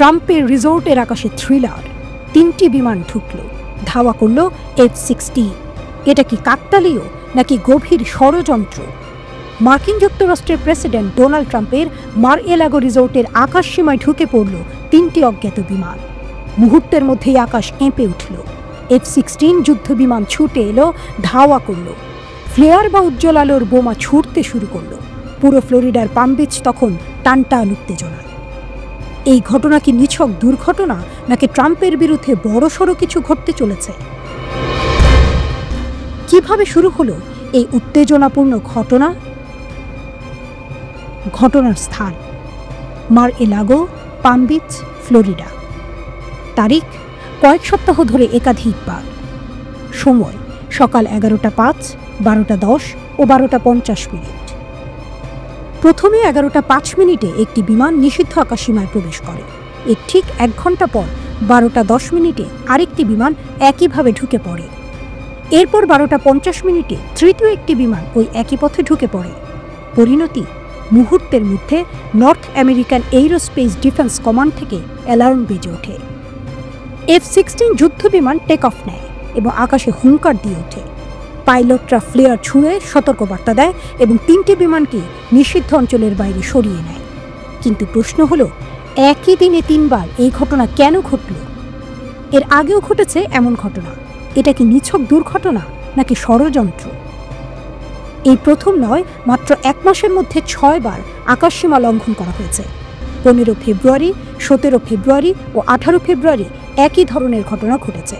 ট্রাম্পের রিসোর্টের আকাশে থ্রিলার, 3টি বিমান ঢুকল, ধাওয়া করল F-16। এটা কি কাকতালীয় নাকি গভীর ষড়যন্ত্র? মার্কিন যুক্তরাষ্ট্রের প্রেসিডেন্ট ডোনাল্ড ট্রাম্পের মার-এ-লাগো রিসোর্টের আকাশসীমায় ঢুকে পড়ল 3টি অজ্ঞাত বিমান। মুহূর্তের মধ্যেই আকাশ কেঁপে উঠল। F-16 যুদ্ধ বিমান ছুটে এলো, ধাওয়া করল, ফ্লেয়ার বা উজ্জ্বল আলোর বোমা ছুটতে শুরু করল। পুরো ফ্লোরিডার পাম বিচ তখন টানটান উত্তেজনায়। এই ঘটনা কি নিছক দুর্ঘটনা নাকি ট্রাম্পের বিরুদ্ধে বড়সড় কিছু ঘটতে চলেছে? কিভাবে শুরু হলো এই উত্তেজনাপূর্ণ ঘটনা? ঘটনার স্থান মার-এ-লাগো, পাম বিচ, ফ্লোরিডা। তারিখ কয়েক সপ্তাহ ধরে একাধিকবার। সময় সকাল 11:05, 12:10 ও 12:50। প্রথমে 11:05 একটি বিমান নিষিদ্ধ আকাশসীমায় প্রবেশ করে। এর ঠিক 1 ঘন্টা পর 12:10 আরেকটি বিমান একইভাবে ঢুকে পড়ে। এরপর 12:50 তৃতীয় একটি বিমান ওই একই পথে ঢুকে পড়ে। পরিণতি, মুহূর্তের মধ্যে north American aerospace defence command থেকে অ্যালার্ম বেজে ওঠে। F-16 যুদ্ধ বিমান টেক অফ নেয় এবং আকাশে হুঙ্কার দিয়ে ওঠে। পাইলটরা ফ্লেয়ার ছুঁড়ে সতর্কবার্তা দেয় এবং 3টি বিমানকে নিষিদ্ধ অঞ্চলের বাইরে সরিয়ে নেয়। কিন্তু প্রশ্ন হলো, একই দিনে 3বার এই ঘটনা কেন ঘটল? এর আগেও ঘটেছে এমন ঘটনা। এটা কি নিছক দুর্ঘটনা নাকি ষড়যন্ত্র? এই প্রথম নয়, মাত্র 1 মাসের মধ্যে 6বার আকাশসীমা লঙ্ঘন করা হয়েছে। 15 ফেব্রুয়ারি, 17 ফেব্রুয়ারি ও 18 ফেব্রুয়ারি একই ধরনের ঘটনা ঘটেছে।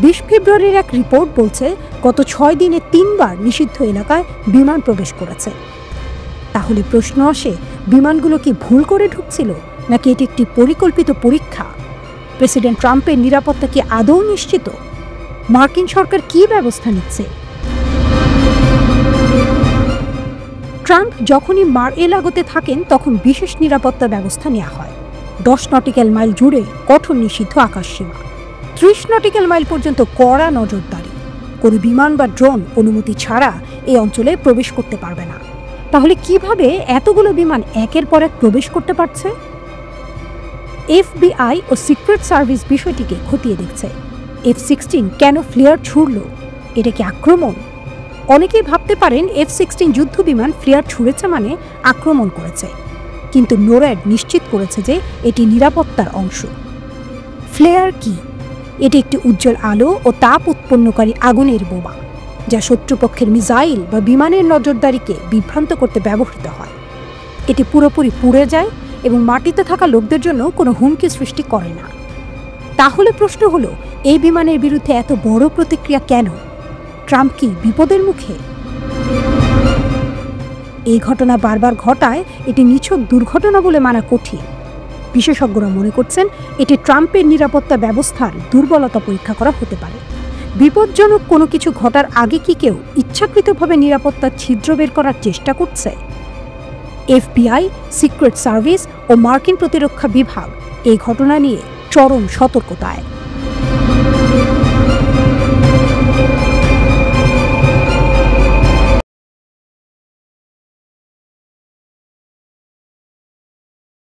20 ফেব্রুয়ারির এক রিপোর্ট বলছে গত 6 দিনে 3বার নিষিদ্ধ এলাকায় বিমান প্রবেশ করেছে। তাহলে প্রশ্ন আসে, বিমানগুলো কি ভুল করে ঢুকছিল নাকি এটি একটি পরিকল্পিত পরীক্ষা? প্রেসিডেন্ট ট্রাম্পের নিরাপত্তা কি আদৌ নিশ্চিত? মার্কিন সরকার কি ব্যবস্থা নিচ্ছে? ট্রাম্প যখনই মার-এ-লাগোতে থাকেন তখন বিশেষ নিরাপত্তা ব্যবস্থা নেওয়া হয়। 10 নটিক্যাল মাইল জুড়ে কঠোর নিষিদ্ধ আকাশসীমা, 30 নটিক্যাল মাইল পর্যন্ত কড়া নজরদারি। কোনো বিমান বা ড্রোন অনুমতি ছাড়া এই অঞ্চলে প্রবেশ করতে পারবে না। তাহলে কিভাবে এতগুলো বিমান একের পর এক প্রবেশ করতে পারছে? FBI ও সিক্রেট সার্ভিস বিষয়টিকে খতিয়ে দেখছে। F-16 কেন ফ্লেয়ার ছুড়ল? এটা কি আক্রমণ? অনেকেই ভাবতে পারেন F-16 যুদ্ধ বিমান ফ্লেয়ার ছুড়েছে মানে আক্রমণ করেছে, কিন্তু নোর্যাড নিশ্চিত করেছে যে এটি নিরাপত্তার অংশ। ফ্লেয়ার কি? এটি একটি উজ্জ্বল আলো ও তাপ উৎপন্নকারী আগুনের বোমা, যা শত্রুপক্ষের মিসাইল বা বিমানের নজরদারিকে বিভ্রান্ত করতে ব্যবহৃত হয়। এটি পুরোপুরি পুড়ে যায় এবং মাটিতে থাকা লোকদের জন্য কোনো হুমকি সৃষ্টি করে না। তাহলে প্রশ্ন হলো, এই বিমানের বিরুদ্ধে এত বড় প্রতিক্রিয়া কেন? ট্রাম্প কি বিপদের মুখে? এই ঘটনা বারবার ঘটায় এটি নিছক দুর্ঘটনা বলে মানা কঠিন। বিশেষজ্ঞরা মনে করছেন এটি ট্রাম্পের নিরাপত্তা ব্যবস্থার দুর্বলতা পরীক্ষা করা হতে পারে। বিপজ্জনক কোনো কিছু ঘটার আগে কি কেউ ইচ্ছাকৃতভাবে নিরাপত্তার ছিদ্র বের করার চেষ্টা করছে? FBI, সিক্রেট সার্ভিস ও মার্কিন প্রতিরক্ষা বিভাগ এই ঘটনা নিয়ে চরম সতর্কতায়।